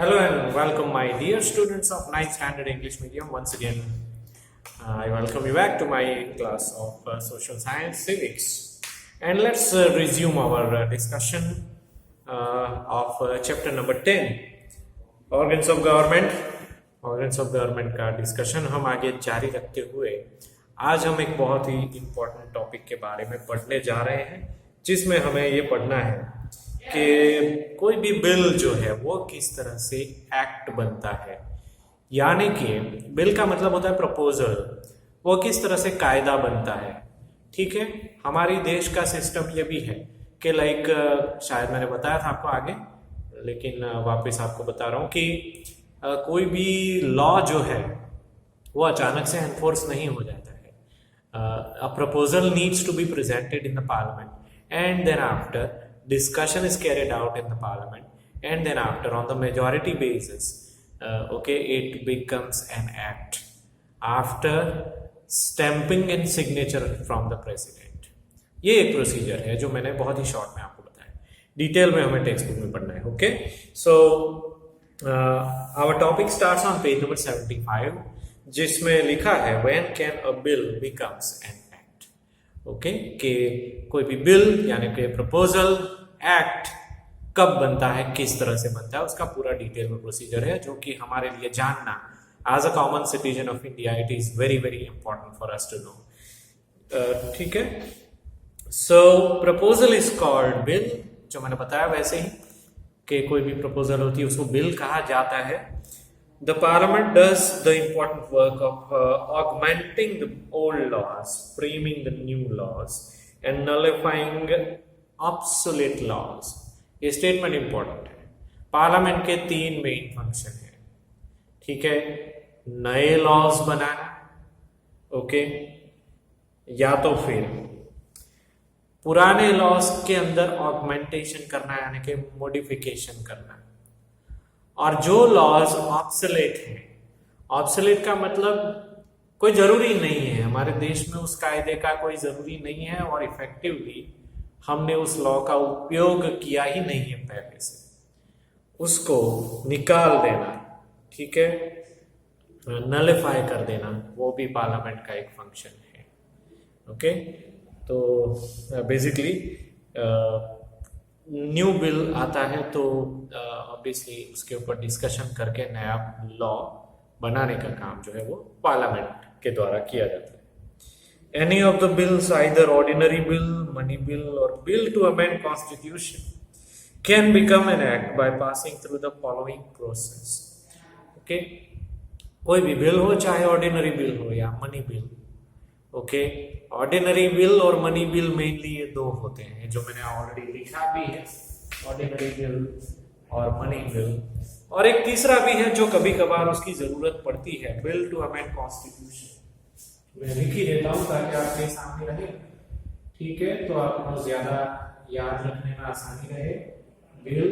Hello and welcome, my dear students of 9th Standard English Medium. Once again, I welcome you back to my class of Social Science Civics. And let's resume our discussion of chapter number 10, Organs of Government. Organs of Government का discussion हम आगे जारी रखते हुए आज हम एक बहुत ही इम्पोर्टेंट टॉपिक के बारे में पढ़ने जा रहे हैं, जिसमें हमें ये पढ़ना है कि कोई भी बिल जो है वो किस तरह से एक्ट बनता है। यानी कि बिल का मतलब होता है प्रपोजल, वो किस तरह से कायदा बनता है। ठीक है, हमारी देश का सिस्टम ये भी है कि शायद मैंने बताया था आपको आगे, लेकिन वापस आपको बता रहा हूँ कि कोई भी लॉ जो है वो अचानक से एनफोर्स नहीं हो जाता है। A proposal needs to be presented in the parliament and then after discussion is carried out in the parliament, and then after on the majority basis it becomes an act after stamping and signature from the president. ये एक procedure है जो मैंने बहुत ही short में आपको बताया, detail में हमें टेक्स्ट बुक में पढ़ना है। Okay, so our topic starts on page number 75, जिसमें लिखा है when can a bill becomes an act. Okay, कि कोई भी बिल यानी कि प्रपोजल एक्ट कब बनता है, किस तरह से बनता है, उसका पूरा डिटेल में प्रोसीजर है जो कि हमारे लिए जानना as a common citizen of India it is very very important for us to know. ठीक है, so proposal is called bill, जो मैंने बताया वैसे ही कि कोई भी प्रपोजल होती है उसको बिल कहा जाता है। The Parliament does the important work of augmenting the old laws, framing the new laws, and nullifying obsolete laws. ये स्टेटमेंट इंपॉर्टेंट है। पार्लियामेंट के 3 मेन फंक्शन है। ठीक है, नए लॉज बनाना, ओके, या तो फिर पुराने लॉज के अंदर ऑगमेंटेशन करना यानी कि मॉडिफिकेशन करना, और जो लॉज ऑब्सोलेट है, ऑब्सोलेट का मतलब कोई जरूरी नहीं है, हमारे देश में उस कायदे का कोई जरूरी नहीं है और इफेक्टिवली हमने उस लॉ का उपयोग किया ही नहीं है पहले से, उसको निकाल देना, ठीक है, नलिफाई कर देना, वो भी पार्लियामेंट का एक फंक्शन है। ओके, तो बेसिकली न्यू बिल आता है तो ऑब्वियसली उसके ऊपर डिस्कशन करके नया लॉ बनाने का काम जो है वो पार्लियामेंट के द्वारा किया जाता है। Any of the bills, either ordinary bill, money bill और bill to amend constitution can become an act by passing through the following process. Okay, कोई भी बिल हो, चाहे ऑर्डिनरी बिल हो या money bill. Okay, ordinary bill और money bill mainly ये 2 होते हैं जो मैंने ऑलरेडी लिखा भी है, ऑर्डिनरी बिल और मनी बिल। और एक तीसरा भी है जो कभी कभार उसकी जरूरत पड़ती है, बिल टू अमेंड कॉन्स्टिट्यूशन। मैं लिख ही देता हूं ताकि आपके सामने रहे। ठीक है, तो आपको ज्यादा याद रखने में आसानी रहे। बिल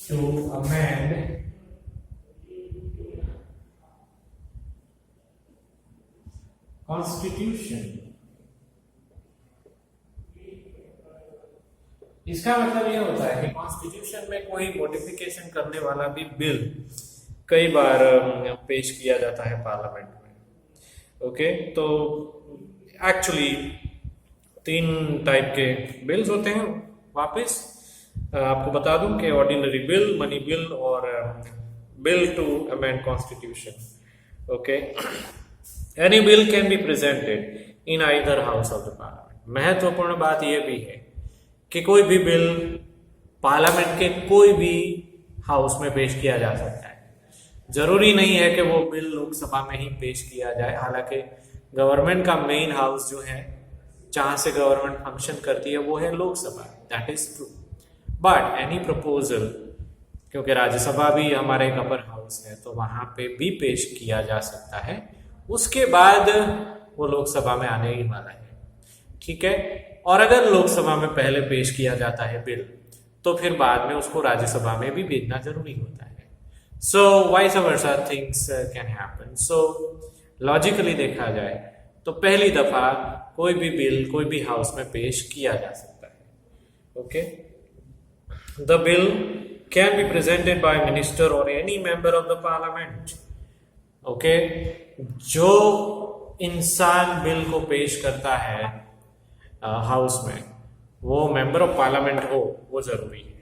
टू अमेंड कॉन्स्टिट्यूशन, इसका मतलब यह होता है कि कॉन्स्टिट्यूशन में कोई मॉडिफिकेशन करने वाला भी बिल कई बार पेश किया जाता है पार्लियामेंट में। ओके, तो एक्चुअली 3 टाइप के बिल्स होते हैं। वापस आपको बता दूं कि ऑर्डिनरी बिल, मनी बिल और bill to amend constitution. Okay, any bill can be presented in either house of the parliament. महत्वपूर्ण बात यह भी है कि कोई भी बिल पार्लियामेंट के कोई भी हाउस में पेश किया जा सकता है। जरूरी नहीं है कि वो बिल लोकसभा में ही पेश किया जाए, हालांकि गवर्नमेंट का मेन हाउस जो है, जहां से गवर्नमेंट फंक्शन करती है, वो है Lok Sabha, that is true. But any proposal, क्योंकि राज्यसभा भी हमारे एक अपर हाउस है, तो वहां पे भी पेश किया जा सकता है, उसके बाद वो लोकसभा में आने ही वाला है। ठीक है, और अगर लोकसभा में पहले पेश किया जाता है बिल, तो फिर बाद में उसको राज्यसभा में भी भेजना जरूरी होता है। So vice versa things can happen. So logically देखा जाए तो पहली दफा कोई भी बिल कोई भी हाउस में पेश किया जा सकता है। Okay, the bill can be presented by minister or any member of the parliament. Okay, जो इंसान बिल को पेश करता है हाउस में, वो मेंबर ऑफ पार्लियामेंट हो, वो जरूरी है।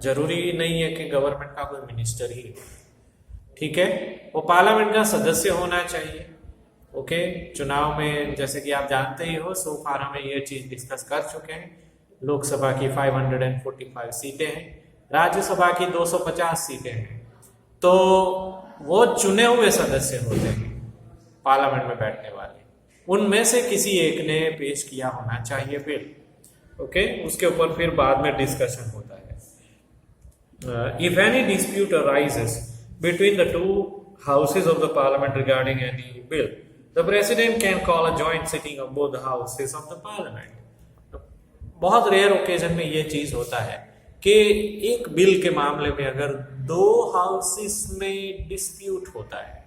जरूरी नहीं है कि गवर्नमेंट का कोई मिनिस्टर ही हो, ठीक है, वो पार्लियामेंट का सदस्य होना चाहिए। ओके, चुनाव में जैसे कि आप जानते ही हो, सो फार हमें ये चीज डिस्कस कर चुके हैं। लोकसभा की 545 सीटें हैं, राज्यसभा की 250 सीटें हैं, तो वो चुने हुए सदस्य होते हैं पार्लियामेंट में बैठने वाले, उनमें से किसी एक ने पेश किया होना चाहिए बिल। ओके, उसके ऊपर फिर बाद में डिस्कशन होता है। If any dispute arises between the two houses of the parliament regarding any bill, the president can call a joint sitting of both the houses of the parliament. बहुत rare occasion में ये चीज होता है कि एक बिल के मामले में अगर दो हाउसेस में डिस्प्यूट होता है,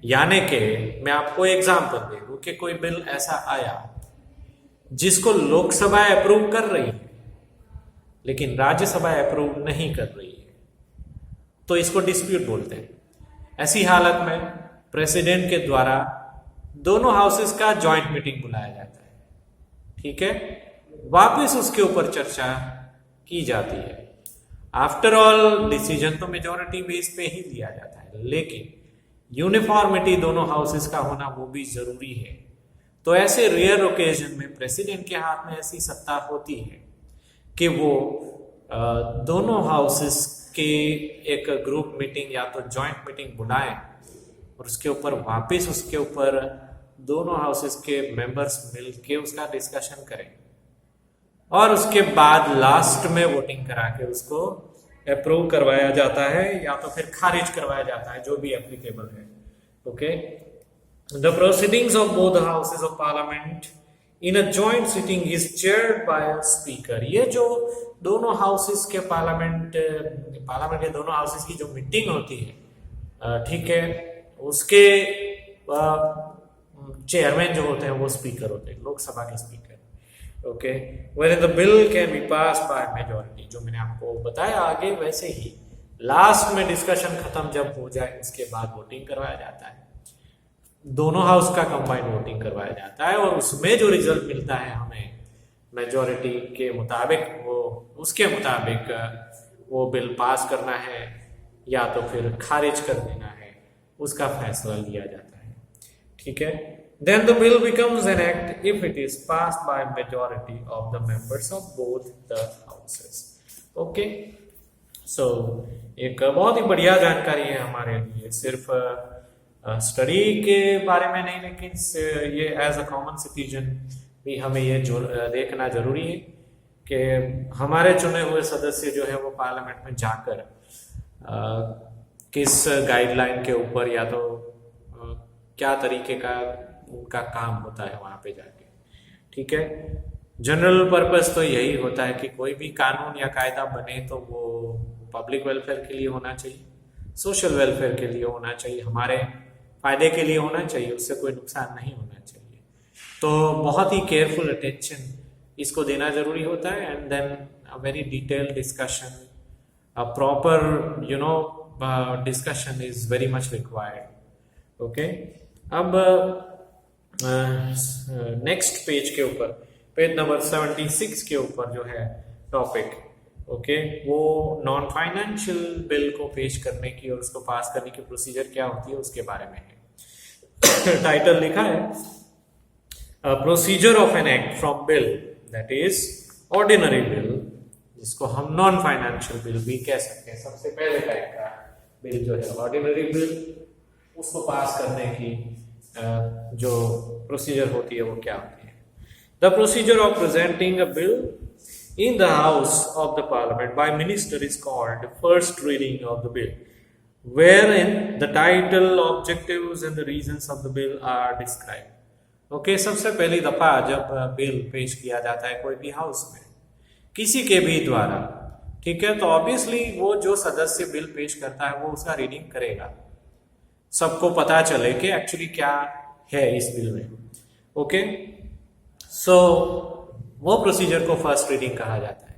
यानी कि मैं आपको एग्जांपल दे दूं कि कोई बिल ऐसा आया जिसको लोकसभा अप्रूव कर रही है लेकिन राज्यसभा अप्रूव नहीं कर रही है, तो इसको डिस्प्यूट बोलते हैं। ऐसी हालत में प्रेसिडेंट के द्वारा दोनों हाउसेस का जॉइंट मीटिंग बुलाया जाता है, ठीक है, वापस उसके ऊपर चर्चा की जाती है। आफ्टर ऑल डिसीजन तो मेजॉरिटी बेस पे ही लिया जाता है, लेकिन यूनिफॉर्मिटी दोनों हाउसेस का होना वो भी जरूरी है। तो ऐसे रेयर ओकेजन में प्रेसिडेंट के हाथ में ऐसी सत्ता होती है कि वो दोनों हाउसेस के एक ग्रुप मीटिंग या तो जॉइंट मीटिंग बुलाएं और उसके ऊपर वापस उसके ऊपर दोनों हाउसेस के मेंबर्स मिलके उसका डिस्कशन करें और उसके बाद लास्ट में वोटिंग करा के उसको अप्रूव करवाया जाता है या तो फिर खारिज करवाया जाता है, जो भी एप्लीकेबल है। Okay, the proceedings of both houses of parliament in a joint sitting is chaired by a speaker. ये जो दोनों हाउसेस के पार्लियामेंट के दोनों हाउसेस की जो मीटिंग होती है, ठीक है, उसके चेयरमैन जो होते हैं वो स्पीकर होते हैं, लोकसभा के speaker. Okay, where the bill can be pass by majority, जो मैंने आपको बताया आगे वैसे ही लास्ट में डिस्कशन खत्म जब हो जाए उसके बाद वोटिंग करवाया जाता है, दोनों हाउस का कंबाइंड वोटिंग करवाया जाता है और उसमें जो रिजल्ट मिलता है हमें मेजॉरिटी के मुताबिक, वो उसके मुताबिक वो बिल पास करना है या तो फिर खारिज कर देना है, उसका फैसला लिया जाता है, ठीक है। Then the bill becomes an act if it is passed by majority of the members of both the houses. Okay, so एक बहुत ही बढ़िया जानकारी है हमारे लिए, सिर्फ स्टडी के बारे में नहीं, लेकिन ये एज अ कॉमन सिटीजन भी हमें ये देखना जरूरी है कि हमारे चुने हुए सदस्य जो है वो पार्लियामेंट में जाकर किस गाइडलाइन के ऊपर या तो क्या तरीके का उनका काम होता है वहां पे जाके, ठीक है। जनरल पर्पस तो यही होता है कि कोई भी कानून या कायदा बने तो वो पब्लिक वेलफेयर के लिए होना चाहिए, सोशल वेलफेयर के लिए होना चाहिए, हमारे फायदे के लिए होना चाहिए, उससे कोई नुकसान नहीं होना चाहिए। तो बहुत ही केयरफुल अटेंशन इसको देना जरूरी होता है, and then a very detailed discussion, a proper discussion is very much required. Okay, अब नेक्स्ट पेज के ऊपर, पेज नंबर 76 के ऊपर जो है टॉपिक, ओके, वो नॉन फाइनेंशियल बिल को पेश करने की और उसको पास करने की प्रोसीजर क्या होती है उसके बारे में है। टाइटल लिखा है procedure of an act from bill that is ordinary bill, जिसको हम नॉन फाइनेंशियल बिल भी कह सकते हैं। सबसे पहले टाइप का बिल जो है ऑर्डिनरी बिल, उसको पास करने की जो प्रोसीजर होती है वो क्या होती है। The procedure of presenting a bill in the house of the parliament by minister is called first reading of the bill, wherein the title, objectives and the reasons of the bill are described. Okay, सबसे पहली दफा जब bill पेश किया जाता है कोई भी हाउस में किसी के भी द्वारा, ठीक है, तो ऑब्वियसली वो जो सदस्य बिल पेश करता है वो उसका रीडिंग करेगा, सबको पता चले कि एक्चुअली क्या है इस बिल में। ओके, सो वो प्रोसीजर को फर्स्ट रीडिंग कहा जाता है।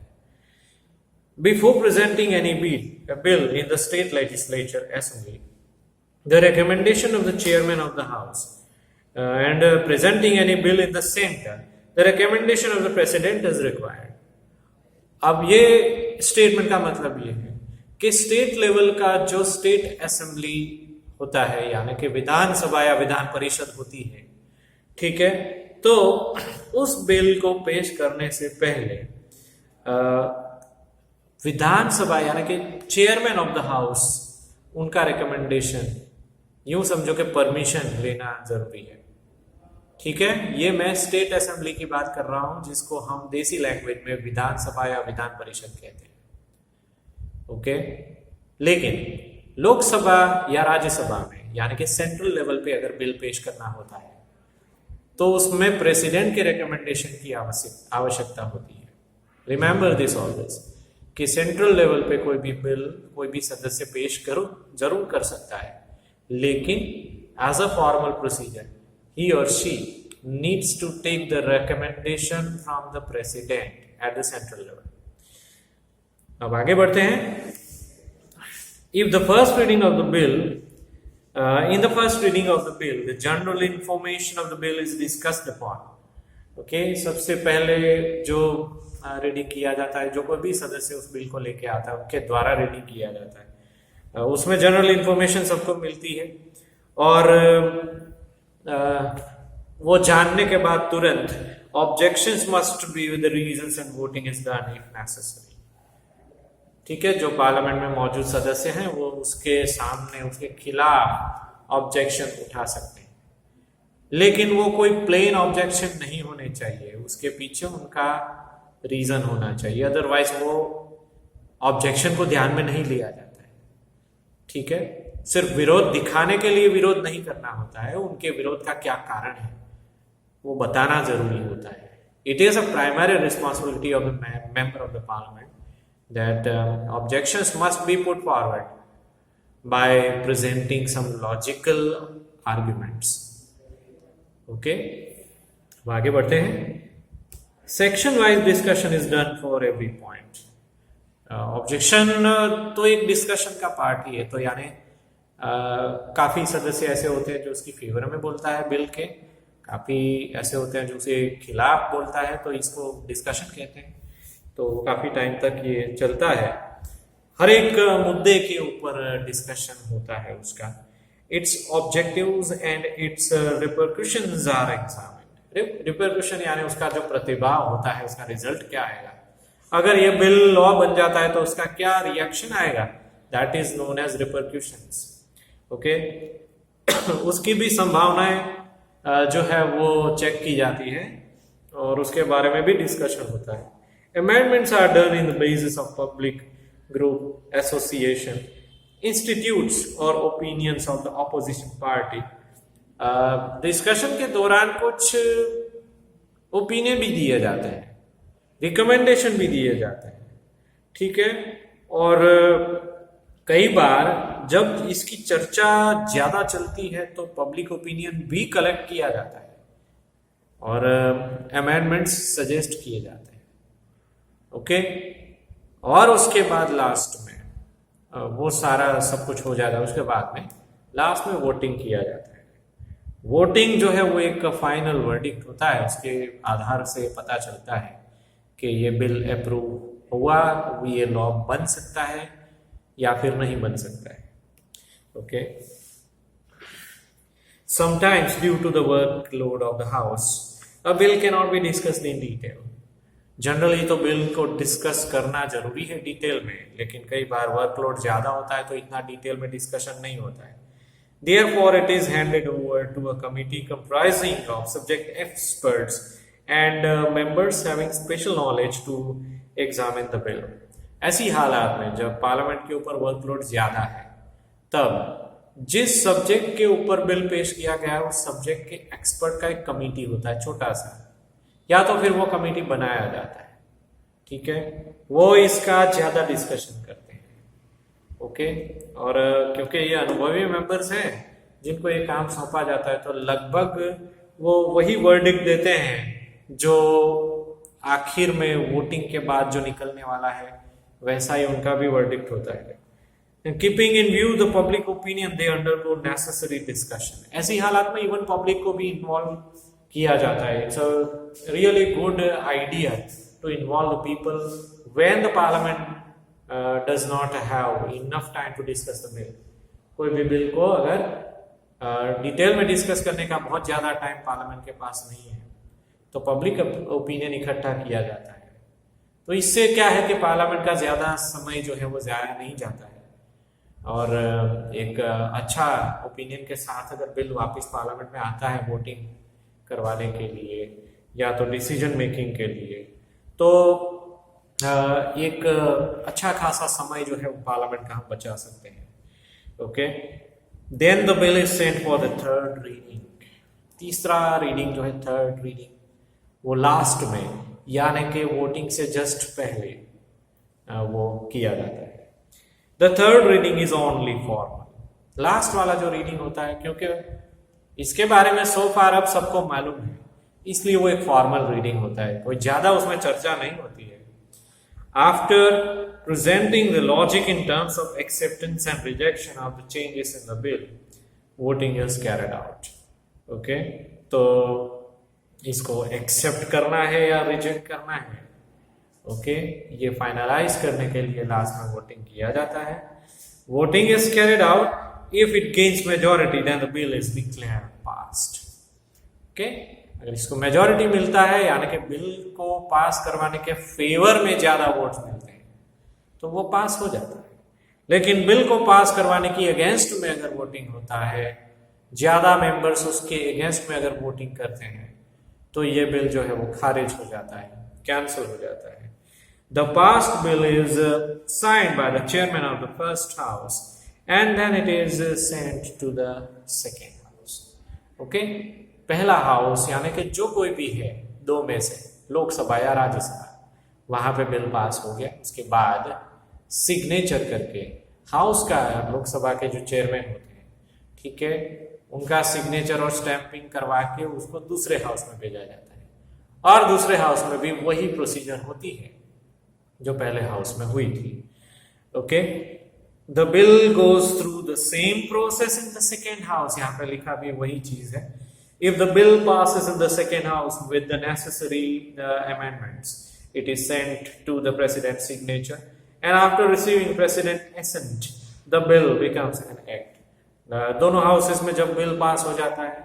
Before presenting any bill in the state legislature assembly, the recommendation of the chairman of the house and presenting any bill in the center, the recommendation of the president is required. अब ये statement का मतलब ये है कि state level का जो state assembly होता है, यानी कि विधानसभा या विधान परिषद होती है, ठीक है, तो उस बिल को पेश करने से पहले विधानसभा यानी कि चेयरमैन ऑफ द हाउस उनका रिकमेंडेशन, यूं समझो कि परमिशन लेना जरूरी है। ठीक है, ये मैं स्टेट असेंबली की बात कर रहा हूं, जिसको हम देसी लैंग्वेज में विधानसभा या विधान परिषद कहते हैं। ओके, लेकिन लोकसभा या राज्यसभा में यानी कि सेंट्रल लेवल पे अगर बिल पेश करना होता है तो उसमें प्रेसिडेंट के रिकमेंडेशन की आवश्यकता होती है। रिमेंबर दिस ऑलवेज कि सेंट्रल लेवल पे कोई भी बिल कोई भी सदस्य पेश जरूर कर सकता है, लेकिन as a formal procedure he or she needs to take the recommendation from the president at the central level. अब आगे बढ़ते हैं। If the first reading of the bill, in the first reading of the bill, the general information of the bill is discussed upon. Okay, सबसे पहले जो reading किया जाता है, जो कोई भी सदस्य उस बिल को लेके आता है उनके द्वारा रीडिंग किया जाता है, उसमें जनरल इंफॉर्मेशन सबको मिलती है और वो जानने के बाद तुरंत objections must be with reasons and voting is done if necessary. ठीक है, जो पार्लियामेंट में मौजूद सदस्य हैं वो उसके सामने उसके खिलाफ ऑब्जेक्शन उठा सकते हैं, लेकिन वो कोई प्लेन ऑब्जेक्शन नहीं होने चाहिए, उसके पीछे उनका रीजन होना चाहिए, अदरवाइज वो ऑब्जेक्शन को ध्यान में नहीं लिया जाता है। ठीक है, सिर्फ विरोध दिखाने के लिए विरोध नहीं करना होता है, उनके विरोध का क्या कारण है वो बताना जरूरी होता है। It is a primary responsibility of the member of the parliament that objections must be put forward by presenting some logical arguments. Okay, आगे बढ़ते हैं। Section wise discussion is done for every point. Objection तो एक discussion का part ही है, तो यानी काफी सदस्य ऐसे होते हैं जो उसकी फेवर में बोलता है बिल के, काफी ऐसे होते हैं जो उसे खिलाफ बोलता है, तो इसको डिस्कशन कहते हैं। तो काफी टाइम तक ये चलता है, हर एक मुद्दे के ऊपर डिस्कशन होता है उसका। Its objectives and its repercussions are examined. Repercussion यानी उसका जो प्रतिभाव होता है, उसका रिजल्ट क्या आएगा, अगर ये बिल लॉ बन जाता है तो उसका क्या रिएक्शन आएगा, that is known as repercussions. Okay, उसकी भी संभावनाएं जो है वो चेक की जाती है और उसके बारे में भी डिस्कशन होता है। Amendments are done in the basis of public group, association, institutes और opinions of the opposition party. Discussion के दौरान कुछ ओपिनियन भी दिए जाते हैं, रिकमेंडेशन भी दिए जाते हैं। ठीक है, और कई बार जब इसकी चर्चा ज्यादा चलती है तो पब्लिक ओपिनियन भी कलेक्ट किया जाता है और अमेंडमेंट्स सजेस्ट किए जाते हैं। ओके, और उसके बाद लास्ट में वो सारा सब कुछ हो जाता है, उसके बाद में लास्ट में वोटिंग किया जाता है। वोटिंग जो है वो एक फाइनल वर्डिक्ट होता है, उसके आधार से पता चलता है कि ये बिल अप्रूव हुआ, ये लॉ बन सकता है या फिर नहीं बन सकता है। Okay, sometimes due to the workload of the house a bill can not be discussed in detail. Generally तो बिल को डिस्कस करना जरूरी है डिटेल में, लेकिन कई बार वर्कलोड ज्यादा होता है तो इतना डिटेल में डिस्कशन नहीं होता है। Therefore, it is handed over to a committee comprising of subject experts and members having special knowledge to examine the bill. ऐसी हालात में जब पार्लियामेंट के ऊपर वर्कलोड ज्यादा है, तब जिस सब्जेक्ट के ऊपर बिल पेश किया गया है उस सब्जेक्ट के एक्सपर्ट का एक कमेटी होता है, छोटा सा, या तो फिर वो कमेटी बनाया जाता है। ठीक है, वो इसका ज्यादा डिस्कशन करते हैं। ओके, और क्योंकि ये अनुभवी मेंबर्स हैं जिनको ये काम सौंपा जाता है, तो लगभग वो वही वर्डिक्ट देते हैं जो आखिर में वोटिंग के बाद जो निकलने वाला है वैसा ही उनका भी वर्डिक्ट होता है। Keeping in view the public opinion they undergo necessary discussion. ऐसी हालात में इवन पब्लिक को भी इन्वॉल्व किया जाता है। It's a really good idea to involve the people when the parliament does not have enough time to discuss the bill. कोई भी बिल को अगर डिटेल में डिस्कस करने का बहुत ज़्यादा टाइम पार्लियामेंट के पास नहीं है तो पब्लिक ओपिनियन इकट्ठा किया जाता है। तो इससे क्या है कि पार्लियामेंट का ज़्यादा समय जो है वो ज़्यादा नहीं जाता है और एक अच्छा ओपिनियन के साथ अगर बिल वापस पार्लियामेंट में आता है वोटिंग करवाने के लिए या तो डिसीजन मेकिंग के लिए, तो एक अच्छा खासा समय जो है वो पार्लियामेंट का हम बचा सकते हैं। Okay, then the bill is sent for the third reading. तीसरा रीडिंग जो है, थर्ड रीडिंग, वो लास्ट में यानी कि वोटिंग से जस्ट पहले वो किया जाता है। The third reading is only formal. Last वाला जो रीडिंग होता है, क्योंकि इसके बारे में सो फार अब सबको मालूम है, इसलिए वो एक फॉर्मल रीडिंग होता है, कोई ज्यादा उसमें चर्चा नहीं होती है। After presenting the logic in terms of acceptance and rejection of the changes in the bill, voting is carried out. Okay, तो इसको एक्सेप्ट करना है या रिजेक्ट करना है, ओके, ये फाइनलाइज करने के लिए लास्ट में वोटिंग किया जाता है। Voting is carried out if it gains majority then the bill is declared passed. Okay, अगर इसको मेजॉरिटी मिलता है यानी कि बिल को पास करवाने के फेवर में ज्यादा वोट्स मिलते हैं तो वो पास हो जाता है। लेकिन बिल को पास करवाने की अगेंस्ट में अगर वोटिंग होता है, ज्यादा मेंबर्स उसके अगेंस्ट में अगर वोटिंग करते हैं तो ये बिल जो है वो खारिज हो जाता है, कैंसिल हो जाता है। The passed bill is signed by the chairman of the first house and then it is sent to the second house. Okay? पहला हाउस यानी कि जो कोई भी है दो में से, लोकसभा या राज्यसभा, वहां पे बिल पास हो गया, उसके बाद सिग्नेचर करके हाउस का, लोकसभा के जो चेयरमैन होते हैं, ठीक है, उनका सिग्नेचर और स्टैंपिंग करवा के उसको दूसरे हाउस में भेजा जाता है और दूसरे हाउस में भी वही प्रोसीजर होती है जो पहले हाउस में हुई थी। Okay, the bill goes through the same process in the second house. यहाँ पे लिखा भी वही चीज है। If the bill passes in the second house with the necessary amendments, it is sent to the president signature and after receiving president assent the bill becomes an act. दोनों houses में जब बिल पास हो जाता है,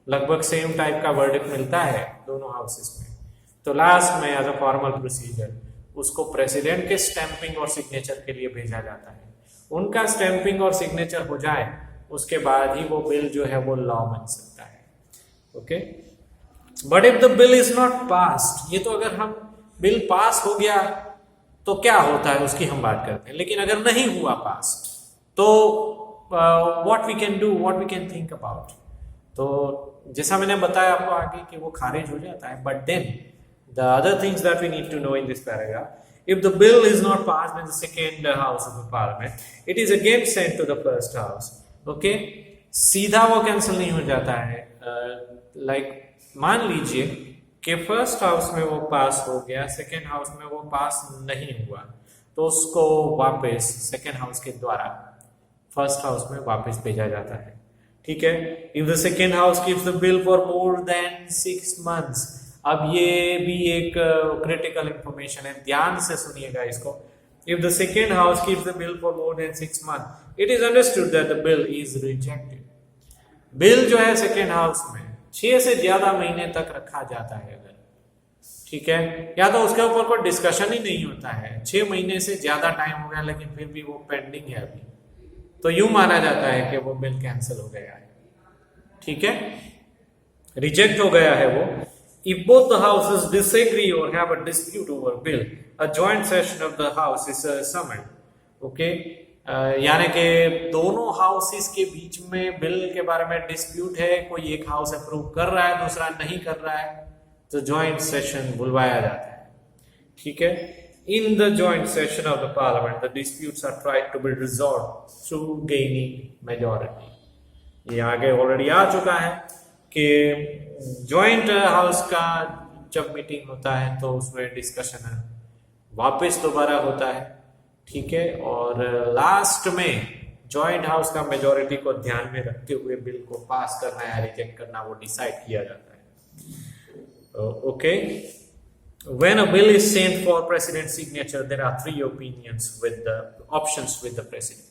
लगभग same type का verdict मिलता है दोनों हाउसेस में, तो लास्ट में एज अ फॉर्मल प्रोसीजर उसको प्रेसिडेंट के स्टैंपिंग और सिग्नेचर के लिए भेजा जाता है। उनका स्टैंपिंग और सिग्नेचर हो जाए उसके बाद ही वो बिल जो है वो लॉ बन सकता है। Okay, but if the bill is not passed, ये तो अगर हम बिल पास हो गया तो क्या होता है उसकी हम बात करते हैं, लेकिन अगर नहीं हुआ पास तो what we can do, what we can think about. तो जैसा मैंने बताया आपको आगे कि वो खारिज हो जाता है, but then the other things that we need to know in this paragraph, if the bill is not passed in the second house of the parliament, it is again sent to the first house. Okay, सीधा वो cancel नहीं हो जाता है। Like मान लीजिए कि first house में वो पास हो गया, सेकेंड हाउस में वो पास नहीं हुआ, तो उसको वापस सेकेंड हाउस के द्वारा फर्स्ट हाउस में वापस भेजा जाता है। ठीक है, if the second house keeps the bill for more than 6 months, अब ये भी एक क्रिटिकल इंफॉर्मेशन है, ध्यान से सुनिएगा इसको। If the second house keeps the bill for more than 6 months, it is understood that the bill is rejected. Bill जो है सेकेंड हाउस में 6 से ज्यादा महीने तक रखा जाता है अगर, ठीक है, या तो उसके ऊपर कोई डिस्कशन ही नहीं होता है, 6 महीने से ज्यादा टाइम हो गया लेकिन फिर भी वो पेंडिंग है अभी, तो यूं माना जाता है कि वो बिल कैंसिल हो गया है। ठीक है, रिजेक्ट हो गया है वो। If both the houses disagree or have a dispute over bill, a joint session of the house is summoned. Okay, यानी कि दोनों हाउसेस के बीच में बिल के बारे में डिस्प्यूट है, कोई एक हाउस अप्रूव कर रहा है दूसरा नहीं कर रहा है, तो जॉइंट सेशन बुलवाया जाता है। ठीक है, in the joint session of the parliament, the disputes are tried to be resolved through gaining majority. ये आगे ऑलरेडी आ चुका है कि जॉइंट हाउस का जब मीटिंग होता है तो उसमें डिस्कशन वापस दोबारा होता है ठीक है, और लास्ट में जॉइंट हाउस का मेजोरिटी को ध्यान में रखते हुए बिल को पास करना या रिजेक्ट करना वो डिसाइड किया जाता है। Okay, when a bill is sent for president's signature there are three opinions with the options with the president।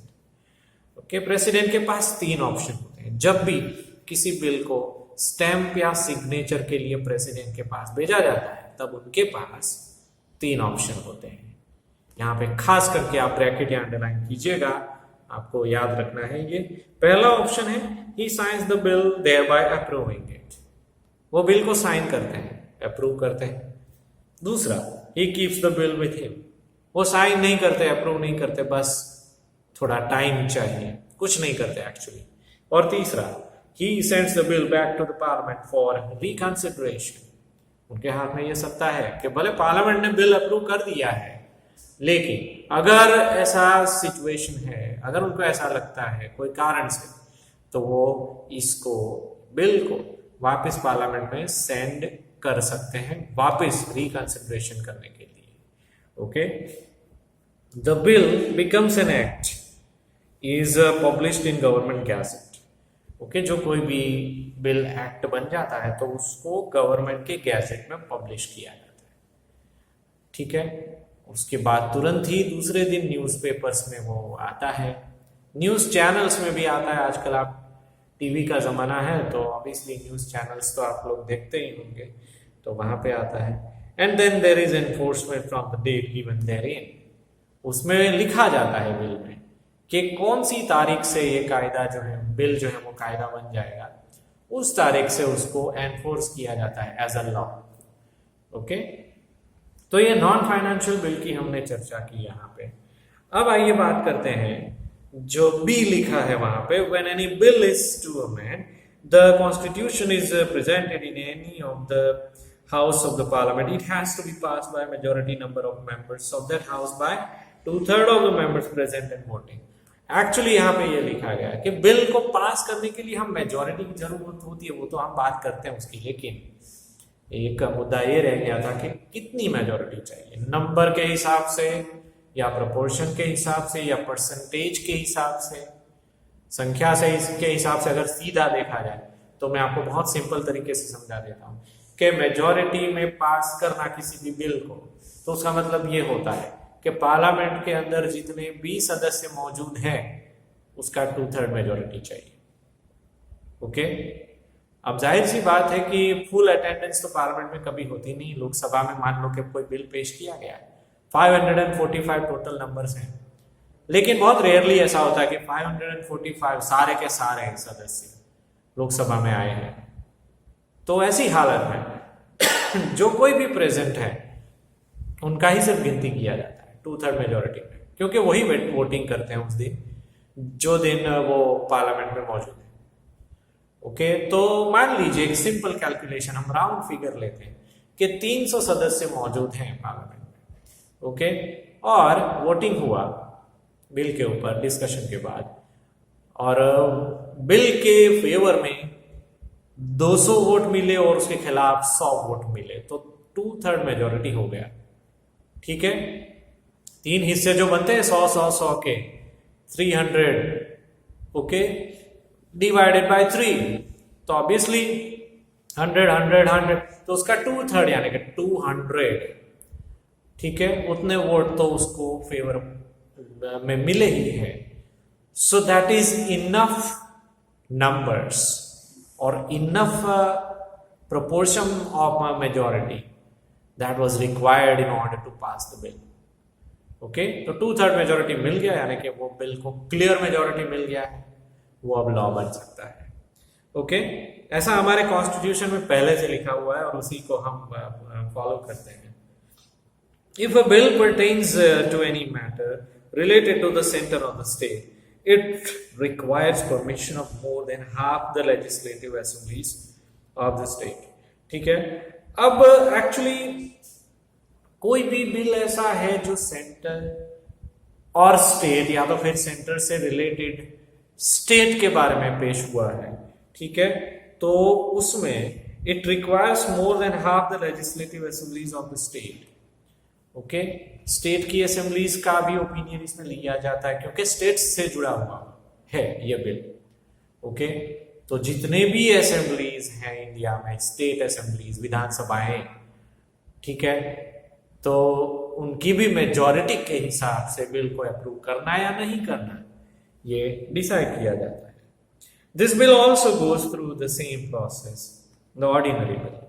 Okay, president के पास 3 ऑप्शन होते हैं। जब भी किसी बिल को स्टैंप या सिग्नेचर के लिए प्रेसिडेंट के पास भेजा जाता है तब उनके पास 3 ऑप्शन होते हैं। यहाँ पे खास करके आप ब्रैकेट या अंडरलाइन कीजिएगा, आपको याद रखना है ये। पहला ऑप्शन है he signs the bill thereby approving it, वो बिल को साइन करते हैं, अप्रूव करते हैं। दूसरा, he keeps the bill with him, वो साइन नहीं करते, अप्रूव नहीं करते, बस थोड़ा टाइम चाहिए, कुछ नहीं करते एक्चुअली। और तीसरा, he sends the bill back to the parliament for reconsideration, उनके हाथ में ये सत्ता है कि भले पार्लियामेंट ने बिल अप्रूव कर दिया है, लेकिन अगर ऐसा सिचुएशन है, अगर उनको ऐसा लगता है कोई कारण से, तो वो इसको बिल को वापस पार्लियामेंट में सेंड कर सकते हैं, वापस रिकंसिडरेशन करने के लिए। Okay, the bill becomes an act is published in government gadget. Okay, जो कोई भी बिल एक्ट बन जाता है तो उसको गवर्नमेंट के गैजेट में पब्लिश किया जाता है। ठीक है, उसके बाद तुरंत ही दूसरे दिन न्यूज़पेपर्स में वो आता है, न्यूज़ चैनल्स में भी आता है। आजकल आप टीवी का ज़माना है तो ऑब्वियसली न्यूज़ चैनल्स तो आप लोग देखते ही होंगे, तो वहाँ पे आता है। And then there is enforcement from the date given therein, उसमें लिखा जाता है बिल में कि कौन सी तारीख से ये कायदा जो है, बिल जो है वो कायदा बन जाएगा, उस तारीख से उसको एनफोर्स किया जाता है एज अ लॉ। ओके, तो ये नॉन फाइनेंशियल बिल की हमने चर्चा की यहाँ पे। अब आइए बात करते हैं जो बी लिखा है वहां पे, when any bill is to amend the constitution is presented in any of the house of the parliament, it has to be passed by majority number of members of that house by 2/3 of the members present and voting. Actually यहाँ पे ये लिखा गया है कि bill को पास करने के लिए हम मेजॉरिटी की जरूरत होती है, वो तो हम बात करते हैं उसकी, लेकिन एक मुद्दा ये रह गया था कि कितनी मेजॉरिटी चाहिए, नंबर के हिसाब से या प्रोपोर्शन के हिसाब से या परसेंटेज के हिसाब से, संख्या से के हिसाब से। अगर सीधा देखा जाए तो मैं आपको बहुत सिंपल तरीके से समझा देता हूँ कि मेजॉरिटी में पास करना किसी भी बिल को, तो उसका मतलब ये होता है कि पार्लियामेंट के अंदर जितने भी सदस्य मौजूद हैं उसका 2/3 मेजॉरिटी चाहिए। ओके, अब जाहिर सी बात है कि फुल अटेंडेंस तो पार्लियामेंट में कभी होती नहीं। लोकसभा में मान लो कि कोई बिल पेश किया गया है, 545 टोटल नंबर्स हैं, लेकिन बहुत रेयरली ऐसा होता है कि 545 सारे के सारे सदस्य लोकसभा में आए हैं। तो ऐसी हालत में जो कोई भी प्रेजेंट है उनका ही सिर्फ गिनती किया जाता है 2/3 मेजॉरिटी में, क्योंकि वही वोटिंग करते हैं उस दिन, जो दिन वो पार्लियामेंट में मौजूद है। ओके, तो मान लीजिए एक सिंपल कैलकुलेशन, हम राउंड फिगर लेते हैं कि 300 सदस्य मौजूद हैं पार्लियामेंट में। ओके, और वोटिंग हुआ बिल के ऊपर डिस्कशन के बाद, और बिल के फेवर में 200 वोट मिले और उसके खिलाफ 100 वोट मिले, तो 2/3 मेजॉरिटी हो गया। ठीक है, 3 हिस्से जो बनते हैं 100 के 300, ओके, डिवाइडेड बाय 3, तो ऑब्वियसली 100, तो उसका 2/3 यानी कि 200। ठीक है, उतने वोट तो उसको फेवर में मिले ही है। So that is enough numbers और enough proportion of a majority that was required in order to pass the bill. Okay, तो 2/3 मेजोरिटी मिल गया, यानी कि वो बिल को क्लियर मेजोरिटी मिल गया है, वो अब लॉ बन सकता है। ओके, ऐसा हमारे कॉन्स्टिट्यूशन में पहले से लिखा हुआ है और उसी को हम फॉलो करते हैं। If a bill pertains to any matter related to the center of the state, it requires permission of more than half the legislative assemblies of the state. ठीक है, अब एक्चुअली कोई भी बिल ऐसा है जो सेंटर और स्टेट या तो फिर सेंटर से रिलेटेड स्टेट के बारे में पेश हुआ है, ठीक है, तो उसमें it requires more than half the legislative assemblies of the state. Okay, state की असेंबलीज का भी ओपिनियन इसमें लिया जाता है क्योंकि स्टेट्स से जुड़ा हुआ है ये बिल। ओके, तो जितने भी असेंबलीज हैं इंडिया में, स्टेट असेंबलीज, विधानसभाएं, ठीक है, तो उनकी भी मेजॉरिटी के हिसाब से बिल को अप्रूव करना या नहीं करना ये डिसाइड किया जाता है। This bill also goes through the same process the ordinary bill.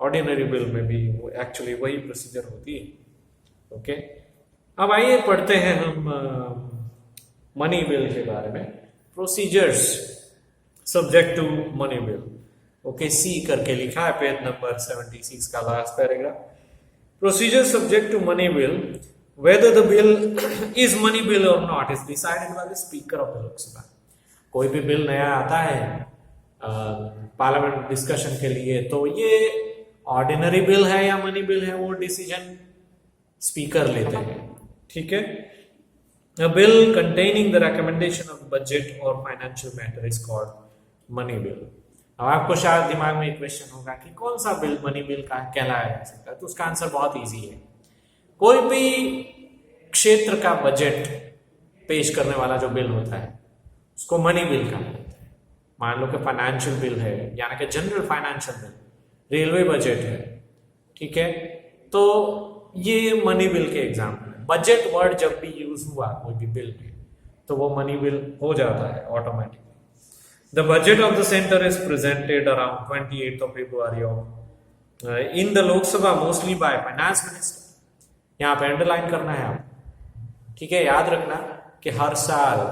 Ordinary bill में भी एक्चुअली वही प्रोसीजर होती है। ओके, अब आइए पढ़ते हैं हम मनी बिल के बारे में। Procedures subject to money bill. Okay, C करके लिखा है पेज नंबर 76 का last paragraph. Procedure subject to money bill, whether the bill is money bill or not is decided by the Speaker of the Lok Sabha. कोई भी bill नया आता है parliament discussion के लिए, तो ये ऑर्डिनरी बिल है या मनी बिल है वो डिसीजन स्पीकर लेते हैं। ठीक है, a bill containing the recommendation of budget or financial matter is called money bill. अब आपको शायद दिमाग में एक क्वेश्चन होगा कि कौन सा बिल मनी बिल का कहलाया जा सकता है, तो उसका आंसर बहुत इजी है। कोई भी क्षेत्र का बजट पेश करने वाला जो बिल होता है उसको मनी बिल कहा जाता है। मान लो कि फाइनेंशियल बिल है, यानी कि general financial bill, railway budget है, ठीक है, तो ये मनी बिल के एग्जाम्पल है। बजट वर्ड जब भी यूज हुआ कोई भी बिल में तो वो मनी बिल हो जाता है automatically. The budget of the center is presented around 28th of February in the Lok Sabha mostly by finance minister. यहाँ पे अंडरलाइन करना है आप, ठीक है, याद रखना कि हर साल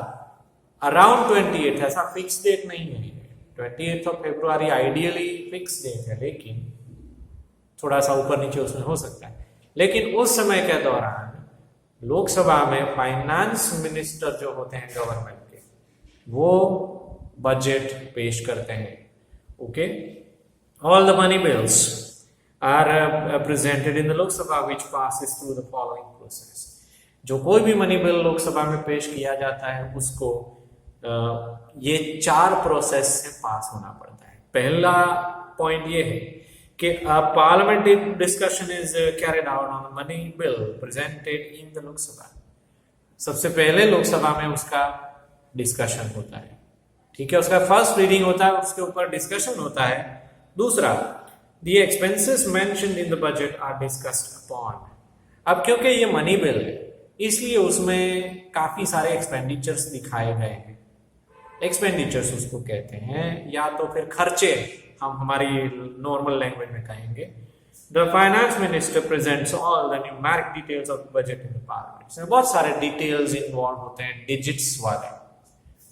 अराउंड 28, ऐसा फिक्स डेट नहीं है। 28th of February ideally fix date है, लेकिन थोड़ा सा ऊपर नीचे उसमें हो सकता है। लेकिन उस समय के दौरान लोकसभा में फाइनेंस मिनिस्टर जो होते हैं गवर्नमेंट के, वो बजट पेश करते हैं। Okay, all the money bills are presented in the Lok Sabha which passes through the following process. जो कोई भी मनी बिल लोकसभा में पेश किया जाता है उसको ये 4 प्रोसेस से पास होना पड़ता है। पहला पॉइंट ये है कि parliamentary discussion is carried out on money bill presented in the Lok Sabha. सबसे पहले लोकसभा में उसका डिस्कशन होता है, ठीक है, उसका फर्स्ट रीडिंग होता है, उसके ऊपर डिस्कशन होता है। दूसरा, the expenses mentioned in the budget are discussed upon. अब क्योंकि ये मनी बिल है इसलिए उसमें काफी सारे एक्सपेंडिचर्स दिखाए गए हैं। एक्सपेंडिचर्स उसको कहते हैं, या तो फिर खर्चे हम हमारी नॉर्मल लैंग्वेज में कहेंगे। The finance minister presents all the numeric details of the budget in the parliament. इसमें बहुत सारे डिटेल्स इन्वॉल्व होते हैं, डिजिट्स वाले,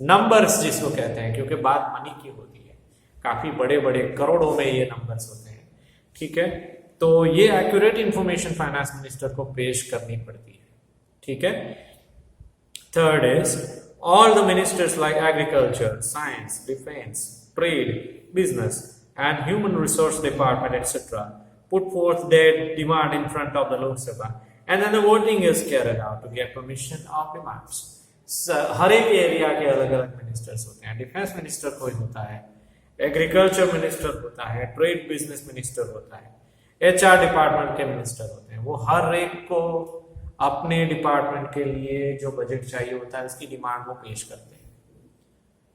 नंबर्स जिसको कहते हैं, क्योंकि बात मनी की होती है, काफी बड़े बड़े करोड़ों में ये नंबर्स होते हैं। ठीक है, तो ये एक्यूरेट इंफॉर्मेशन फाइनेंस मिनिस्टर को पेश करनी पड़ती है। ठीक है, third is all the ministers like agriculture, science, defence, trade, business and human resource department et cetera put forth their demand in front of the Lok Sabha and then the voting is carried out to get permission of demands. हर एक area के अलग अलग ministers होते हैं। Defence minister कोई होता है, एग्रीकल्चर मिनिस्टर होता है, ट्रेड बिजनेस मिनिस्टर होता है, HR डिपार्टमेंट के मिनिस्टर होते हैं। वो हर एक को अपने डिपार्टमेंट के लिए जो बजट चाहिए होता है उसकी डिमांड वो पेश करते हैं।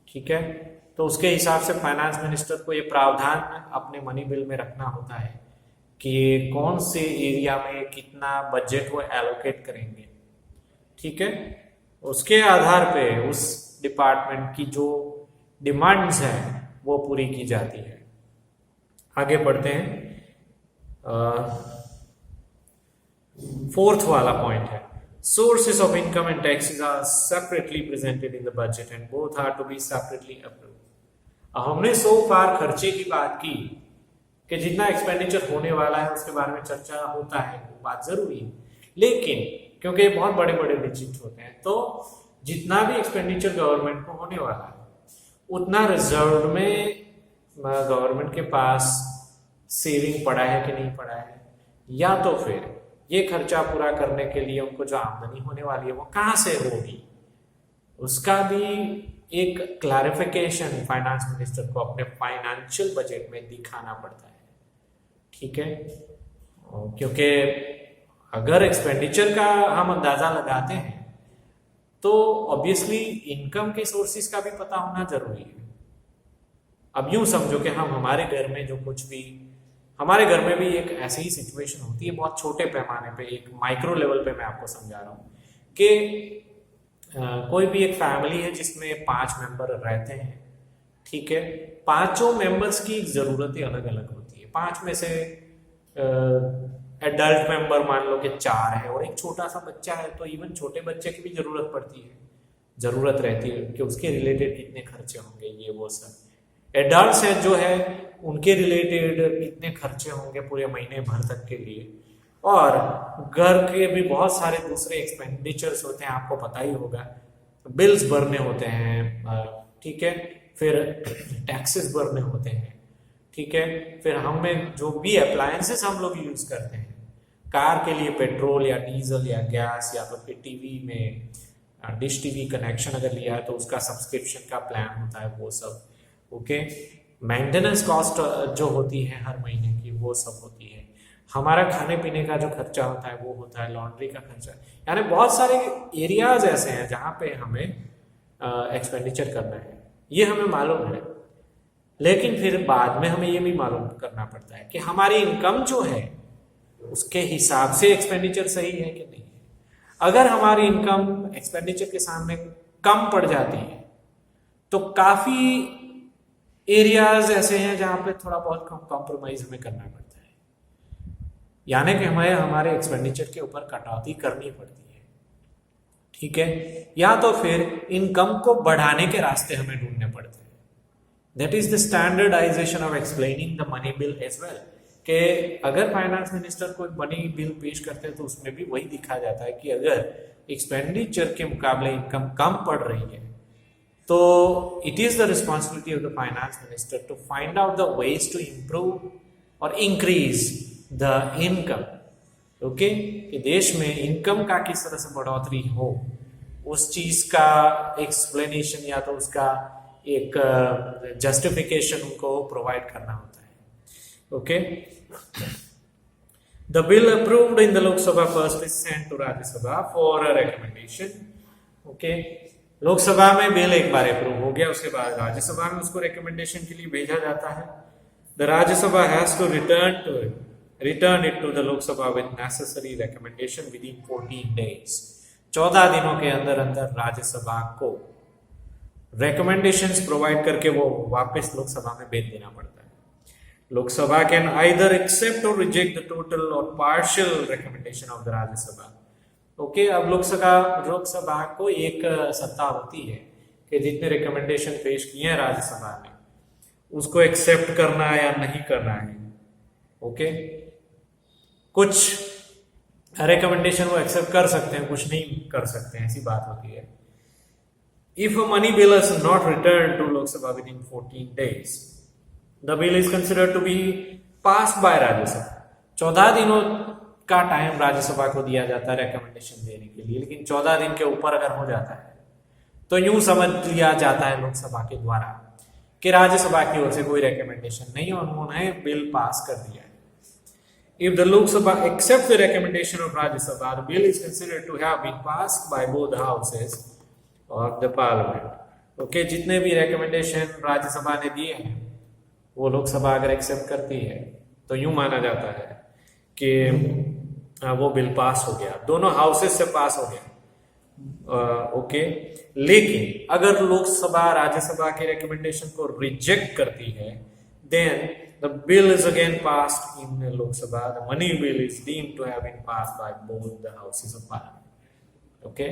ठीक है, तो उसके हिसाब से फाइनेंस मिनिस्टर को ये प्रावधान अपने मनी बिल में रखना होता है कि कौन से एरिया में कितना बजट वो एलोकेट करेंगे। ठीक है, उसके आधार पे उस डिपार्टमेंट की जो डिमांड्स हैं वो पूरी की जाती है। आगे बढ़ते हैं। फोर्थ वाला पॉइंट है, sources of income and taxes are separately presented in the budget and both are to be separately approved. हमने सो फार खर्चे की बात की कि जितना एक्सपेंडिचर होने वाला है उसके बारे में चर्चा होता है, वो बात जरूरी है, लेकिन क्योंकि बहुत बड़े बड़े डिजिट होते हैं तो जितना भी एक्सपेंडिचर गवर्नमेंट को होने वाला है उतना रिजर्व में गवर्नमेंट के पास सेविंग पड़ा है कि नहीं पड़ा है, या तो फिर ये खर्चा पूरा करने के लिए उनको जो आमदनी होने वाली है वो कहाँ से होगी, उसका भी एक क्लैरिफिकेशन फाइनेंस मिनिस्टर को अपने फाइनेंशियल बजट में दिखाना पड़ता है। ठीक है, क्योंकि अगर एक्सपेंडिचर का हम अंदाजा लगाते हैं तो ऑब्वियसली इनकम के सोर्सेज का भी पता होना जरूरी है। अब यूं समझो कि हम हमारे घर में जो कुछ भी, हमारे घर में भी एक ऐसी ही सिचुएशन होती है, बहुत छोटे पैमाने पे, एक माइक्रो लेवल पे मैं आपको समझा रहा हूँ कि कोई भी एक फैमिली है जिसमें 5 मेंबर रहते हैं, ठीक है। पांचों मेंबर्स की जरूरतें अलग अलग होती है। 5 में से एडल्ट मेंबर मान लो कि 4 है और एक छोटा सा बच्चा है, तो इवन छोटे बच्चे की भी जरूरत पड़ती है, जरूरत रहती है कि उसके रिलेटेड कितने खर्चे होंगे, ये वो सब। एडल्ट्स है जो है उनके रिलेटेड कितने खर्चे होंगे पूरे महीने भर तक के लिए, और घर के भी बहुत सारे दूसरे एक्सपेंडिचर्स होते हैं, आपको पता ही होगा। बिल्स भरने होते हैं, ठीक है, फिर टैक्सेस भरने होते हैं, ठीक है, फिर हमें जो भी अप्लायंसेस हम लोग यूज करते हैं, कार के लिए पेट्रोल या डीजल या गैस, या तो फिर टीवी में डिश टीवी कनेक्शन अगर लिया है तो उसका सब्सक्रिप्शन का प्लान होता है, वो सब, ओके। मेंटेनेंस कॉस्ट जो होती है हर महीने की, वो सब होती है। हमारा खाने पीने का जो खर्चा होता है वो होता है, लॉन्ड्री का खर्चा, यानी बहुत सारे एरियाज ऐसे हैं जहाँ पे हमें एक्सपेंडिचर करना है, ये हमें मालूम है। लेकिन फिर बाद में हमें ये भी मालूम करना पड़ता है कि हमारी इनकम जो है उसके हिसाब से एक्सपेंडिचर सही है कि नहीं है। अगर हमारी इनकम एक्सपेंडिचर के सामने कम पड़ जाती है तो काफी एरियाज ऐसे हैं जहां पे थोड़ा बहुत कॉम्प्रोमाइज हमें करना पड़ता है, यानी कि हमें हमारे एक्सपेंडिचर के ऊपर कटौती करनी पड़ती है, ठीक है। या तो फिर इनकम को बढ़ाने के रास्ते हमें ढूंढने पड़ते हैं। That is the standardisation of explaining the money bill as well, कि अगर फाइनेंस मिनिस्टर कोई मनी बिल पेश करते हैं तो उसमें भी वही दिखा जाता है कि अगर एक्सपेंडिचर के मुकाबले इनकम कम पड़ रही है तो it is the responsibility of the finance minister to find out the ways to improve और इंक्रीज द इनकम, ओके, कि देश में इनकम का किस तरह से बढ़ोतरी हो, उस चीज का एक्सप्लेनेशन या तो उसका एक जस्टिफिकेशन उनको प्रोवाइड करना होता है, okay. The bill approved in the Lok Sabha first is sent to Rajya Sabha for a recommendation, okay. Lok Sabha में बिल एक बार अप्रूव हो गया, उसके बाद राज्यसभा में उसको रिकमेंडेशन के लिए भेजा जाता है। The Rajya Sabha has to return it to the Lok Sabha with necessary recommendation within 14 days. 14 दिनों के अंदर अंदर राज्यसभा को रिकमेंडेशंस प्रोवाइड करके वो वापस लोकसभा में भेज देना पड़ता है। लोकसभा कैन आइदर एक्सेप्ट और रिजेक्ट द टोटल और partial recommendation of the Rajya Sabha, okay. अब लोकसभा को एक सत्ता होती है कि जितने रिकमेंडेशन पेश किए हैं राज्यसभा ने उसको एक्सेप्ट करना है या नहीं करना है, ओके। कुछ रिकमेंडेशन वो एक्सेप्ट कर सकते हैं, कुछ नहीं कर सकते हैं, ऐसी बात होती है। If a money bill is not returned to Lok Sabha within 14 days, the bill is considered to be passed by Rajya Sabha. 14 दिनों का टाइम राज्यसभा को दिया जाता है रिकमेंडेशन देने के लिए, लेकिन 14 दिन के ऊपर अगर हो जाता है तो यूं समझ लिया जाता है लोकसभा के द्वारा कि राज्यसभा की ओर से कोई रिकमेंडेशन नहीं, उन्होंने बिल पास कर दिया है। If the Lok Sabha accepts the recommendation of Rajya Sabha, the bill is considered to have been passed by both the houses of the parliament. Okay, जितने भी रिकमेंडेशन राज्यसभा ने दिए हैं वो लोकसभा अगर एक्सेप्ट करती है तो यूं माना जाता है कि वो बिल पास हो गया, दोनों हाउसेस से पास हो गया, ओके। लेकिन अगर लोकसभा राज्यसभा के रिकमेंडेशन को रिजेक्ट करती है, then the bill is again passed in Lok Sabha. The money bill is deemed to have been passed by both the houses of parliament. Okay?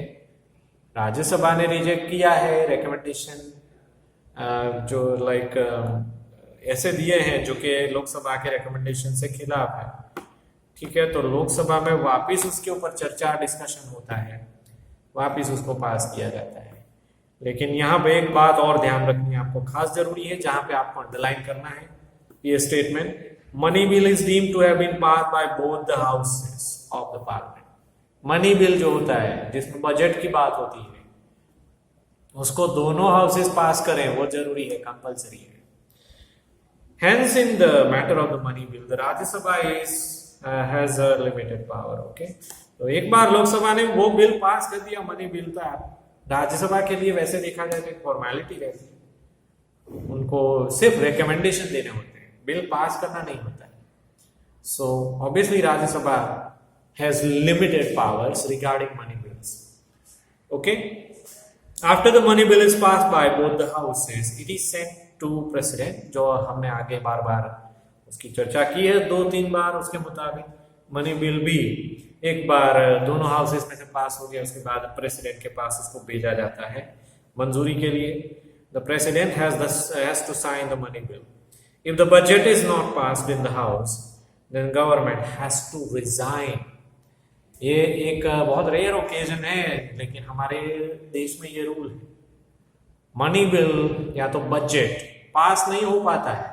Rajya Sabha ने रिजेक्ट किया है रिकमेंडेशन जो ऐसे दिए हैं जो कि लोकसभा के रिकमेंडेशन से खिलाफ है, ठीक है। तो लोकसभा में वापस उसके ऊपर चर्चा डिस्कशन होता है, वापस उसको पास किया जाता है। लेकिन यहाँ पे एक बात और ध्यान रखनी आपको खास जरूरी है, जहां पे आपको अंडरलाइन करना है ये statement, money bill is deemed to have been pass by both the houses of the parliament. Money bill जो होता है जिसमें बजट की बात होती है उसको दोनों हाउसेस पास करें, वो जरूरी है, कंपलसरी है। Hence in the matter of the money bill, the Rajya Sabha is has a limited power. Okay, तो एक बार लोकसभा ने वो बिल पास कर दिया, मनी बिल, तो राज्यसभा के लिए वैसे देखा जाए तो एक फॉर्मेलिटी रहती है, उनको सिर्फ रिकमेंडेशन देने होते हैं, बिल पास करना नहीं होता है. So obviously Rajya Sabha has limited powers regarding money bills. Okay, after the money bill is pass by both the houses, it is sent to president, जो हमने आगे बार बार उसकी चर्चा की है 2-3 बार. उसके मुताबिक मनी बिल भी एक बार दोनों हाउसेस में से पास हो गया, उसके बाद प्रेसिडेंट के पास उसको भेजा जाता है मंजूरी के लिए. The president has to sign the money bill. If the budget is not passed in the house, then government has to resign. ये एक बहुत रेयर ओकेजन है, लेकिन हमारे देश में ये रूल है. मनी बिल या तो बजट पास नहीं हो पाता है,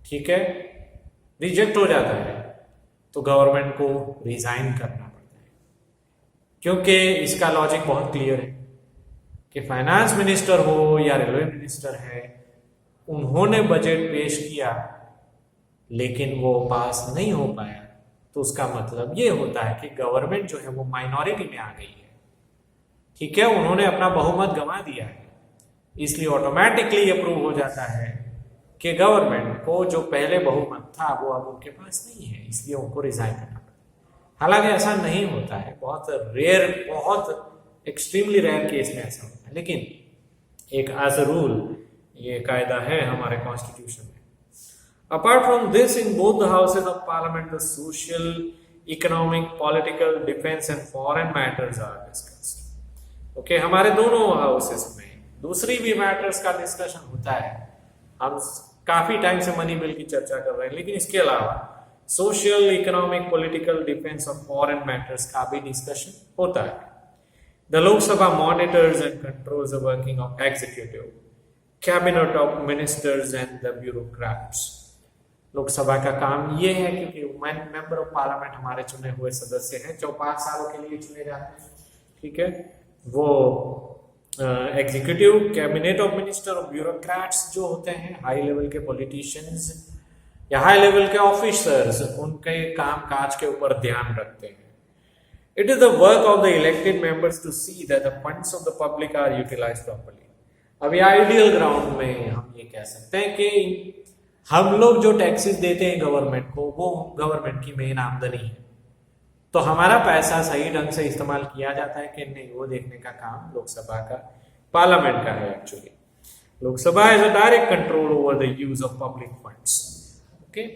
ठीक है, रिजेक्ट हो जाता है, तो गवर्नमेंट को रिजाइन करना पड़ता है. क्योंकि इसका लॉजिक बहुत क्लियर है कि फाइनेंस मिनिस्टर हो या रेलवे मिनिस्टर है, उन्होंने बजट पेश किया लेकिन वो पास नहीं हो पाया, तो उसका मतलब ये होता है कि गवर्नमेंट जो है वो माइनॉरिटी में आ गई है, ठीक है, उन्होंने अपना बहुमत गंवा दिया है. इसलिए ऑटोमेटिकली अप्रूव हो जाता है कि गवर्नमेंट को जो पहले बहुमत था वो अब उनके पास नहीं है, इसलिए उनको रिजाइन करना पड़ता है. हालांकि ऐसा नहीं होता है, बहुत रेयर, बहुत एक्सट्रीमली रेयर केस में ऐसा होता है, लेकिन एक एज अ रूल ये कायदा है हमारे कॉन्स्टिट्यूशन में. Apart from this, in both the houses of parliament the social, economic, political, defence and foreign matters are discussed. Okay, हमारे दोनों हाउसेस में दूसरी भी मैटर्स का डिस्कशन होता है. हम काफी टाइम से मनी बिल की चर्चा कर रहे हैं, लेकिन इसके अलावा सोशल, इकोनॉमिक, पॉलिटिकल, डिफेंस और फॉरेन मैटर्स का भी डिस्कशन होता है. The Lok Sabha monitors and controls the working of executive, cabinet of ministers and the bureaucrats. Lok Sabha का काम ये है, क्योंकि मेंबर ऑफ पार्लियामेंट हमारे चुने हुए सदस्य हैं जो 5 सालों के लिए चुने जाते हैं, ठीक है, वो एग्जीक्यूटिव, कैबिनेट ऑफ मिनिस्टर और ब्यूरोक्रेट्स जो होते हैं, हाई लेवल के पॉलिटिशियंस या हाई लेवल के ऑफिसर्स, उनके काम काज के ऊपर ध्यान रखते हैं. It is the work of the elected members to see that the funds of the public are utilised properly. अभी आइडियल ग्राउंड में हम ये कह सकते हैं कि हम लोग जो टैक्सेस देते हैं गवर्नमेंट को, वो गवर्नमेंट की मेन आमदनी है, तो हमारा पैसा सही ढंग से इस्तेमाल किया जाता है कि नहीं, वो देखने का काम लोकसभा का, पार्लियामेंट का है. Actually Lok Sabha has a direct control over the use of public funds. Okay,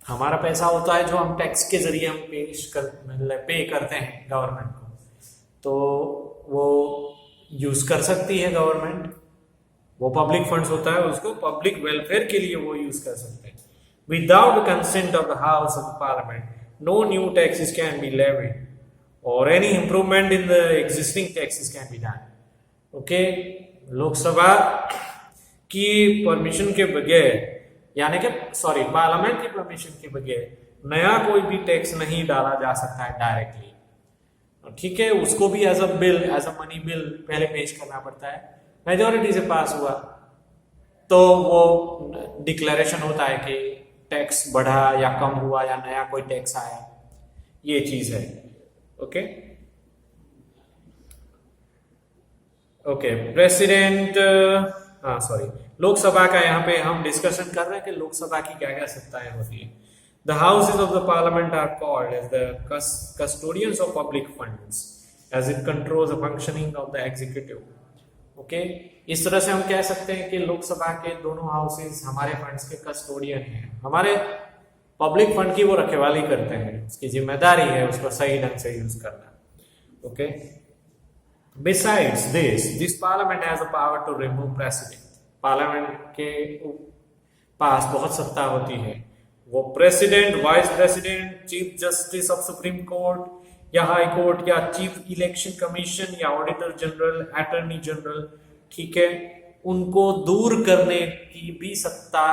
हमारा पैसा होता है जो हम टैक्स के जरिए हम पे करते हैं गवर्नमेंट को, तो वो यूज कर सकती है गवर्नमेंट. वो पब्लिक फंड्स होता है, उसको पब्लिक वेलफेयर के लिए वो यूज कर सकते हैं. Without consent of the house of parliament, no new taxes can be levied or any improvement in the existing taxes can be done. Okay, Lok Sabha की परमिशन के बगैर, यानी कि पार्लियामेंट की परमिशन के बगैर नया कोई भी टैक्स नहीं डाला जा सकता है डायरेक्टली, ठीक है. उसको भी as a bill, as a money bill पहले पेश करना पड़ता है. मेजोरिटी से पास हुआ तो वो डिक्लेरेशन होता है कि टैक्स बढ़ा या कम हुआ या नया कोई टैक्स आया, ये चीज है. ओके ओके, प्रेसिडेंट, लोकसभा का यहाँ पे हम डिस्कशन कर रहे हैं कि लोकसभा की क्या क्या सत्ताएं होती है. The houses of the parliament are called as the custodians of public funds as it controls the functioning of the executive. Okay, इस तरह से हम कह सकते हैं कि लोकसभा के दोनों हाउसेस हमारे फंड्स के कस्टोडियन हैं, हमारे पब्लिक फंड की वो रखवाली करते हैं, उसकी जिम्मेदारी है उसको सही ढंग से यूज करना. Okay, besides this parliament has the power to remove president. Parliament के पास बहुत सत्ता होती है, वो president, vice president, chief justice of supreme court या हाई कोर्ट या चीफ इलेक्शन कमीशन या ऑडिटर जनरल, अटॉर्नी जनरल, ठीक है, उनको दूर करने की भी सत्ता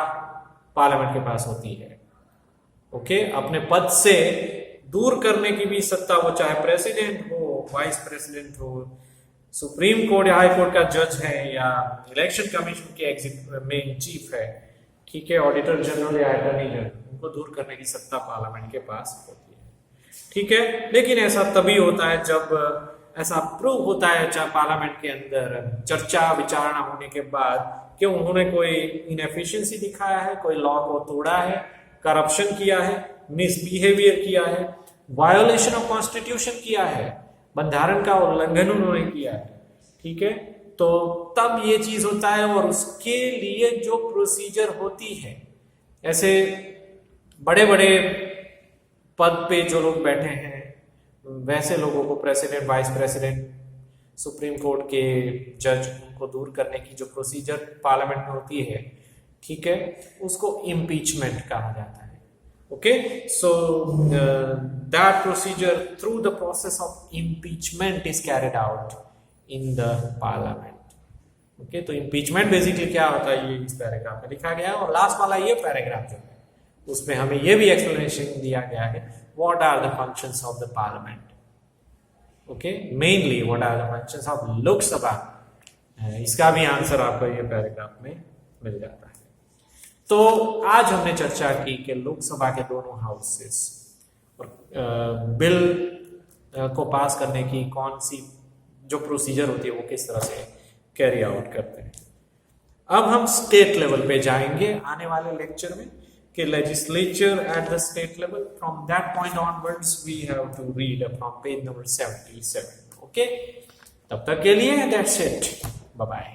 पार्लियामेंट के पास होती है. ओके, अपने पद से दूर करने की भी सत्ता, वो चाहे प्रेसिडेंट हो, वाइस प्रेसिडेंट हो, सुप्रीम कोर्ट या हाई कोर्ट का जज है या इलेक्शन कमीशन के मेन चीफ है, ठीक है, ऑडिटर जनरल या अटॉर्नी जनरल, उनको दूर करने की सत्ता पार्लियामेंट के पास होती है। ठीक है, लेकिन ऐसा तभी होता है जब ऐसा प्रूव होता है पार्लियामेंट के अंदर चर्चा विचारणा होने के बाद कि उन्होंने कोई इनएफिशिएंसी दिखाया है, कोई लॉ को तोड़ा है, करप्शन किया है, मिसबिहेवियर किया है, वायोलेशन ऑफ कॉन्स्टिट्यूशन किया है, बंधारण का उल्लंघन उन्होंने किया है। ठीक है, तो तब ये चीज होता है और उसके लिए जो प्रोसीजर होती है, ऐसे बड़े बड़े पद पे जो लोग बैठे हैं वैसे लोगों को president, vice president, supreme court के जज, उनको दूर करने की जो प्रोसीजर पार्लियामेंट में होती है, ठीक है, उसको इम्पीचमेंट कहा जाता है। Okay, so that procedure through the process of impeachment is carried out in the parliament. Okay, तो इम्पीचमेंट बेसिकली क्या होता है ये इस पैराग्राफ में लिखा गया है, और लास्ट वाला ये पैराग्राफ जो है उसमें हमें ये भी एक्सप्लेनेशन दिया गया है what are the functions of the parliament. Okay, mainly what are the functions of Lok Sabha, इसका भी आंसर आपको ये पैराग्राफ में मिल जाता है। तो आज हमने चर्चा की कि लोकसभा के दोनों हाउसेस और बिल को पास करने की कौन सी जो प्रोसीजर होती है वो किस तरह से कैरी आउट करते हैं। अब हम स्टेट लेवल पे जाएंगे आने वाले लेक्चर में कि legislature at the state level, from that point onwards we have to read from page number 77। Okay, तब तक के लिए दैट्स इट, बाय बाय।